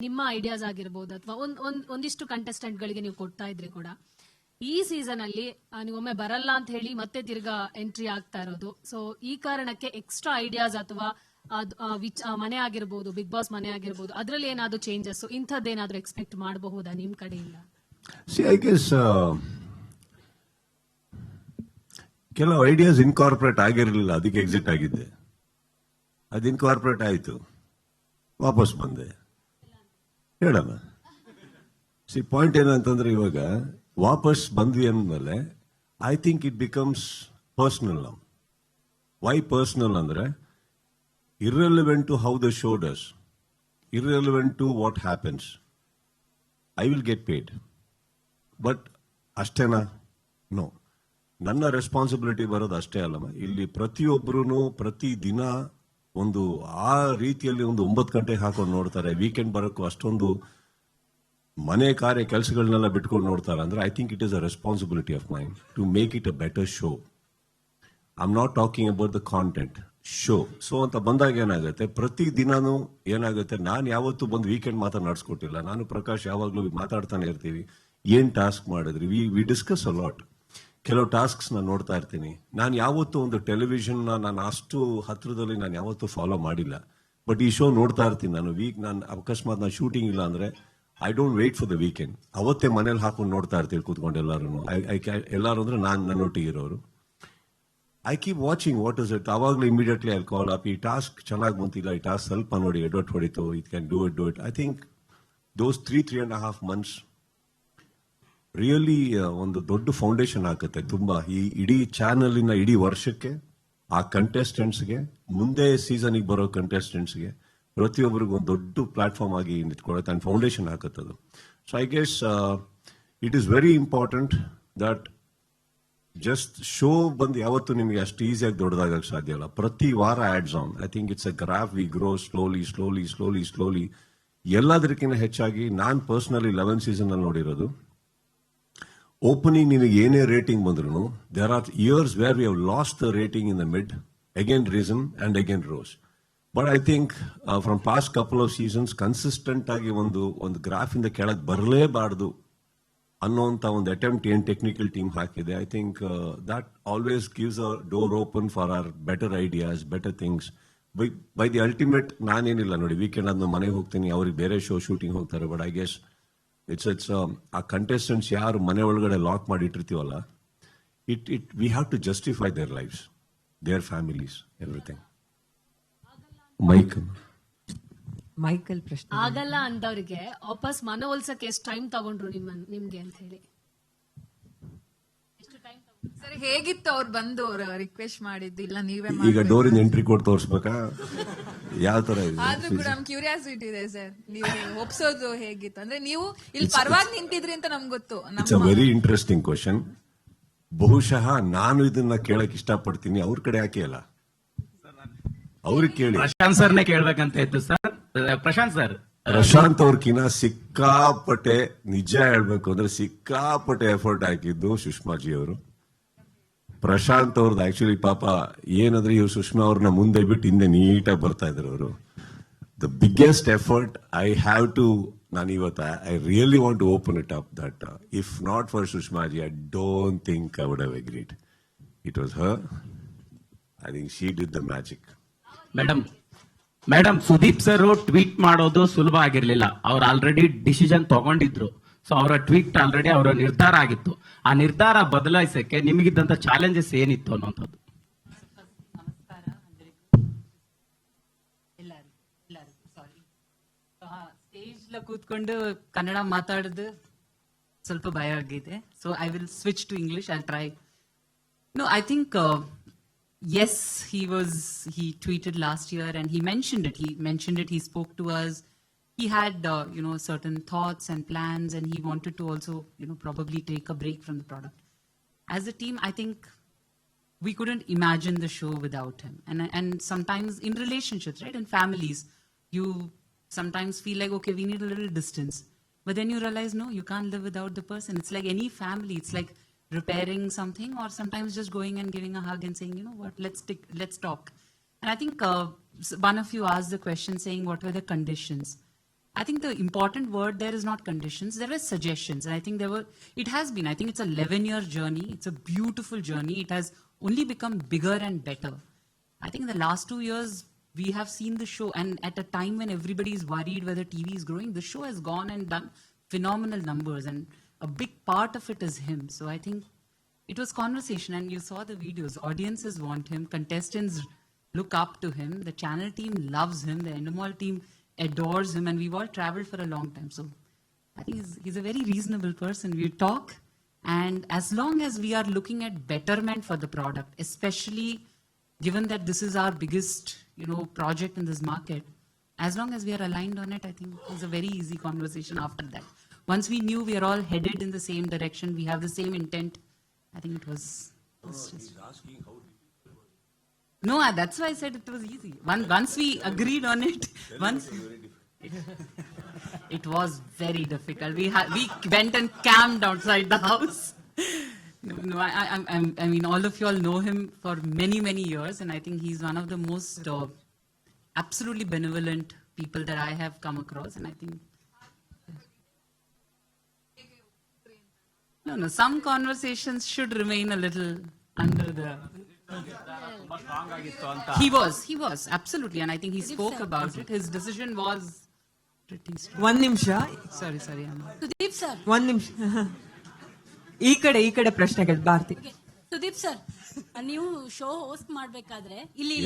ನಿಮ್ಮ ಐಡಿಯಾಸ್ ಆಗಿರ್ಬೋದು ಅಥವಾ ಒಂದಿಷ್ಟು ಕಂಟೆಸ್ಟೆಂಟ್ ಗಳಿಗೆ ನೀವು ಕೊಡ್ತಾ ಇದ್ರಿ ಕೂಡ ಈ ಸೀಸನ್ ಅಲ್ಲಿ ನೀವೊಮ್ಮೆ ಬರಲ್ಲ ಅಂತ ಹೇಳಿ ಮತ್ತೆ ತಿರ್ಗಾ ಎಂಟ್ರಿ ಆಗ್ತಾ ಇರೋದು. ಸೊ ಈ ಕಾರಣಕ್ಕೆ ಎಕ್ಸ್ಟ್ರಾ ಐಡಿಯಾಸ್ ಅಥವಾ ಮನೆ ಆಗಿರ್ಬೋದು, ಬಿಗ್ ಬಾಸ್ ಮನೆ ಆಗಿರ್ಬೋದು, ಅದ್ರಲ್ಲಿ ಏನಾದ್ರು ಚೇಂಜಸ್ ಇಂಥದ್ದೇನಾದ್ರೂ ಎಕ್ಸ್ಪೆಕ್ಟ್ ಮಾಡಬಹುದಾ ನಿಮ್ ಕಡೆಯಿಂದ? ಕೆಲವು ಐಡಿಯಾಸ್ ಇನ್ಕಾರ್ಪೊರೇಟ್ ಆಗಿರಲಿಲ್ಲ, ಅದಕ್ಕೆ ಎಕ್ಸಿಟ್ ಆಗಿದ್ದೆ. ಅದು ಇನ್ಕಾರ್ಪೊರೇಟ್ ಆಯಿತು, ವಾಪಸ್ ಬಂದೆ. ಹೇಳೋಣ. ಪಾಯಿಂಟ್ ಏನಂತಂದ್ರೆ, ಇವಾಗ ವಾಪಸ್ ಬಂದ್ವಿ ಅಂದಮೇಲೆ I think it becomes personal. Why personal ಅಂದ್ರೆ, irrelevant to how the show does, irrelevant to what happens, I will get paid. But ಅಷ್ಟೇನಾ? ನೋ. ನನ್ನ ರೆಸ್ಪಾನ್ಸಿಬಿಲಿಟಿ ಬರೋದು ಅಷ್ಟೇ ಅಲ್ಲಮ್ಮ. ಇಲ್ಲಿ ಪ್ರತಿಯೊಬ್ಬರೂ ಪ್ರತಿ ದಿನ ಒಂದು ಆ ರೀತಿಯಲ್ಲಿ ಒಂದು 9 ಗಂಟೆಗೆ ಹಾಕೊಂಡು ನೋಡ್ತಾರೆ. ವೀಕೆಂಡ್ ಬರೋಕ್ಕೂ ಅಷ್ಟೊಂದು ಮನೆ ಕಾರ್ಯ ಕೆಲಸಗಳನ್ನೆಲ್ಲ ಬಿಟ್ಕೊಂಡು ನೋಡ್ತಾರೆ. ಅಂದ್ರೆ I think it is a responsibility of mine to make it a better show. I am not talking about the content, show. So ಅಂತ ಬಂದಾಗ ಏನಾಗುತ್ತೆ, ಪ್ರತಿ ದಿನಾನು ಏನಾಗುತ್ತೆ, ನಾನು ಯಾವತ್ತೂ ಬಂದು ವೀಕೆಂಡ್ ಮಾತ್ರ ನಡೆಸ್ಕೊಟ್ಟಿಲ್ಲ. ನಾನು ಪ್ರಕಾಶ್ ಯಾವಾಗಲೂ ಮಾತಾಡ್ತಾನೆ ಇರ್ತೀವಿ, ಏನ್ ಟಾಸ್ಕ್ ಮಾಡಿದ್ರಿ, ವಿ ಡಿಸ್ಕಸ್ ಅ ಲಾಟ್. ಕೆಲವು ಟಾಸ್ಕ್ಸ್ ನಾನು ನೋಡ್ತಾ ಇರ್ತೀನಿ. ನಾನು ಯಾವತ್ತೂ ಒಂದು ಟೆಲಿವಿಷನ್ ನಾನು ಅಷ್ಟು ಹತ್ರದಲ್ಲಿ ನಾನು ಯಾವತ್ತೂ ಫಾಲೋ ಮಾಡಿಲ್ಲ. ಬಟ್ ಈ ಶೋ ನೋಡ್ತಾ ಇರ್ತೀನಿ ನಾನು. ನಾನು ಅಕಸ್ಮಾತ್ ನಾನು ಶೂಟಿಂಗ್ ಇಲ್ಲ ಅಂದ್ರೆ I don't wait for the weekend. ಅವತ್ತೇ ಮನೇಲಿ ಹಾಕೊಂಡು ನೋಡ್ತಾ ಇರ್ತೀವಿ ಕೂತ್ಕೊಂಡು ಎಲ್ಲರೂ. ಎಲ್ಲರೂ ಅಂದ್ರೆ ನಾನು ನನ್ನೊಟ್ಟಿಗೆ ಇರೋರು. I keep watching what is it. ಅವಾಗಲೂ ಇಮಿಡಿಯೇಟ್ಲಿ ಐ ಕಾಲ್ ಅಪ್, ಈ ಟಾಸ್ಕ್ ಚೆನ್ನಾಗಿ ಬಂತಿಲ್ಲ, ಈ ಟಾಸ್ಕ್ ಸ್ವಲ್ಪ ನೋಡಿ ಎಡವಟ್ ಹೊಡಿತು, it can do it. I think those 3.5 months really ಒಂದು ದೊಡ್ಡ ಫೌಂಡೇಶನ್ ಆಗುತ್ತೆ ತುಂಬಾ. ಈ ಇಡೀ ಚಾನಲಿನ ಇಡೀ ವರ್ಷಕ್ಕೆ, ಆ ಕಂಟೆಸ್ಟೆಂಟ್ಸ್ಗೆ, ಮುಂದೆ ಸೀಸನ್ಗೆ ಬರೋ ಕಂಟೆಸ್ಟೆಂಟ್ಸ್ಗೆ, ಪ್ರತಿಯೊಬ್ಬರಿಗೂ ಒಂದು ದೊಡ್ಡ ಪ್ಲಾಟ್ಫಾರ್ಮ್ ಆಗಿ ನಿಂತ್ಕೊಳ್ಳುತ್ತೆ ಅಂಡ್ ಫೌಂಡೇಶನ್ ಹಾಕುತ್ತದು. So I guess it is very important that just show ಬಂದು ಯಾವತ್ತು ನಿಮಗೆ ಅಷ್ಟು ಈಸಿಯಾಗಿ ದೊಡ್ಡದಾಗಕ್ಕೆ ಸಾಧ್ಯ ಇಲ್ಲ. ಪ್ರತಿ ವಾರ ads on. I think it's a graph. We grow slowly. ಎಲ್ಲದಕ್ಕಿಂತ ಹೆಚ್ಚಾಗಿ ನಾನು ಪರ್ಸನಲಿ 11 ಸೀಸನ್ ಅಲ್ಲಿ ನೋಡಿರೋದು, ಓಪನಿಂಗ್ ನಿಮಗೆ ಏನೇ ರೇಟಿಂಗ್ ಬಂದ್ರು there are years where we have lost the rating in the mid, again risen and again rose. But I think from past couple of seasons consistent ಆಗಿ ಒಂದು graph ಇಂದ ಕೆಳಗೆ ಬರಲೇಬಾರ್ದು ಅನ್ನೋಂಥ ಒಂದು ಅಟೆಂಪ್ಟ್ ಏನ್ ಟೆಕ್ನಿಕಲ್ ಟೀಮ್ ಹಾಕಿದೆ. I think that always gives a door open for our better ideas, better things. By the ultimate ನಾನೇನಿಲ್ಲ ನೋಡಿ, ವೀಕೆಂಡ್ ಆದ್ಮೇಲೆ ಮನೆಗೆ ಹೋಗ್ತೀನಿ, ಅವ್ರಿಗೆ ಬೇರೆ ಶೋ ಶೂಟಿಂಗ್ ಹೋಗ್ತಾರೆ. ಬಟ್ ಐ ಗೆಸ್ ಇಟ್ಸ್ ಆ ಕಂಟೆಸ್ಟೆಂಟ್ಸ್ ಯಾರು ಮನೆ ಒಳಗಡೆ ಲಾಕ್ ಮಾಡಿ ಇಟ್ಟಿರ್ತೀವಲ್ಲ, we have to justify their lives, their families, everything. Michael ಪ್ರಶ್ನೆ ಆಗಲ್ಲ ಅಂದವ್ರಿಗೆ ವಾಪಸ್ ಮನವೊಲ್ಸಕ್ಕೆ ಎಷ್ಟು ಟೈಮ್ ತಗೊಂಡ್ರು ನಿಮ್ಗೆ ಅಂತ ಹೇಳಿ? ಸರ್ ಹೇಗಿತ್ತು ಅವ್ರು ಬಂದು ಅವ್ರ ರಿಕ್ವೆಸ್ಟ್ ಮಾಡಿದ್ದು? ಇಲ್ಲ ನೀವೇ ಈಗ ಡೋರಿನ ಎಂಟ್ರಿ ಕೋಡ್ ತೋರಿಸ್ಬೇಕಾ? ಯಾವ ತರ ಇದೆ? ಆದ್ರೂ ಕೂಡ ನಮ್ ಕ್ಯೂರಿಯಾಸಿಟಿ ಇದೆ ಸರ್, ನೀವು ಒಪ್ಸೋದು ಹೇಗಿತ್ತು ಅಂದ್ರೆ? ನೀವು ಇಲ್ಲಿ ಪರವಾಗಿ ನಿಂತಿದ್ರಿ ಅಂತ ನಮ್ಗೆ ಗೊತ್ತು. It's a very interesting question. ಬಹುಶಃ ನಾನು ಇದನ್ನ ಕೇಳಕ್ ಇಷ್ಟಪಡ್ತೀನಿ, ಅವ್ರ ಕಡೆ ಯಾಕೆ ಅಲ್ಲ, ಅವ್ರಿಗೆ ಕೇಳಿ. ಪ್ರಶಾಂತ್ ಸರ್ನೇ ಕೇಳ್ಬೇಕಂತ ಇತ್ತು ಸರ್. ಪ್ರಶಾಂತ್ ಅವ್ರಕಿನ್ನ ಸಿಕ್ಕಾಪಟ್ಟೆ, ನಿಜ ಹೇಳ್ಬೇಕು ಅಂದ್ರೆ ಸಿಕ್ಕಾಪಟ್ಟೆ ಎಫರ್ಟ್ ಹಾಕಿದ್ದು ಸುಷ್ಮಾಜಿ ಅವರು. ಪ್ರಶಾಂತ್ ಅವ್ರದ್ದು ಆಕ್ಚುಲಿ ಪಾಪ ಏನಂದ್ರೆ, ಇವ್ರು ಸುಷ್ಮಾ ಅವ್ರನ್ನ ಮುಂದೆ ಬಿಟ್ಟು ಹಿಂದೆ ನೀಟಾಗಿ ಬರ್ತಾ ಇದ್ರು ಅವರು. The biggest effort I have to, ನಾನು ಇವತ್ತು I really want to open it up that if not for Sushmaji I don't think I would have agreed. It was her. I think she did the magic. Madam Sudeep sir tweet ಮಾಡೋದು ಸುಲಭ ಆಗಿರ್ಲಿಲ್ಲ. ಅವ್ರು already decision ತಗೊಂಡಿದ್ರು. So ಅವರ tweet already ಅವರ ನಿರ್ಧಾರ ಆಗಿತ್ತು. ಆ ನಿರ್ಧಾರ ಬದಲಾಯಿಸಕ್ಕೆ ನಿಮಗಿದ್ದಂತ ಚಾಲೆಂಜಸ್ ಏನಿತ್ತು ಅನ್ನೋಂಥದ್ದು? ನಮಸ್ಕಾರ ಎಲ್ಲರಿಗೂ ಸಾರಿ, ಸ್ಟೇಜ್ ಕೂತ್ಕೊಂಡು ಕನ್ನಡ ಮಾತಾಡೋದು ಸ್ವಲ್ಪ ಭಯ ಆಗಿದೆ. So I will switch to English. I try. No, I think yes, he tweeted last year and he mentioned it. He spoke to us. He had certain thoughts and plans, and he wanted to also probably take a break from the product. As a team, I think we couldn't imagine the show without him. And sometimes in relationships, right, in families, you sometimes feel like, okay, we need a little distance, but then you realize, no, you can't live without the person. It's like any family. It's like repairing something, or sometimes just going and giving a hug and saying, you know what, let's talk. And I think one of you asked the question saying, what were the conditions? I think the important word there is not conditions. There were suggestions. And I think it has been, I think it's a 11-year journey. It's a beautiful journey. It has only become bigger and better. I think in the last 2 years, we have seen the show. And at a time when everybody is worried whether TV is growing, the show has gone and done phenomenal numbers. And a big part of it is him. So I think it was conversation. And you saw the videos. Audiences want him. Contestants look up to him. The channel team loves him. The Endemol team adores him, and we've all traveled for a long time. So I think he's a very reasonable person. We talk, and as long as we are looking at betterment for the product, especially given that this is our biggest, project in this market, as long as we are aligned on it, I think it was a very easy conversation after that. Once we knew we are all headed in the same direction, we have the same intent, I think it was just... No, that's why I said it was easy. Once we agreed on it, it was very difficult. We went and camped outside the house. I mean, all of you all know him for many, many years, and I think he's one of the most absolutely benevolent people that I have come across, and I think... No, some conversations should remain a little under the... He was, absolutely, and I think he spoke about it. His decision was pretty strong. ಒಂದ್ ನಿಮಿಷ, Sorry, Sudeep sir, ಒಂದ್ ನಿಮಿಷ. ಈ ಕಡೆ ಪ್ರಶ್ನೆಗಳು Bharati. Sudeep sir, ನೀವು show host ಮಾಡ್ಬೇಕಾದ್ರೆ ಎಲ್ಲಿ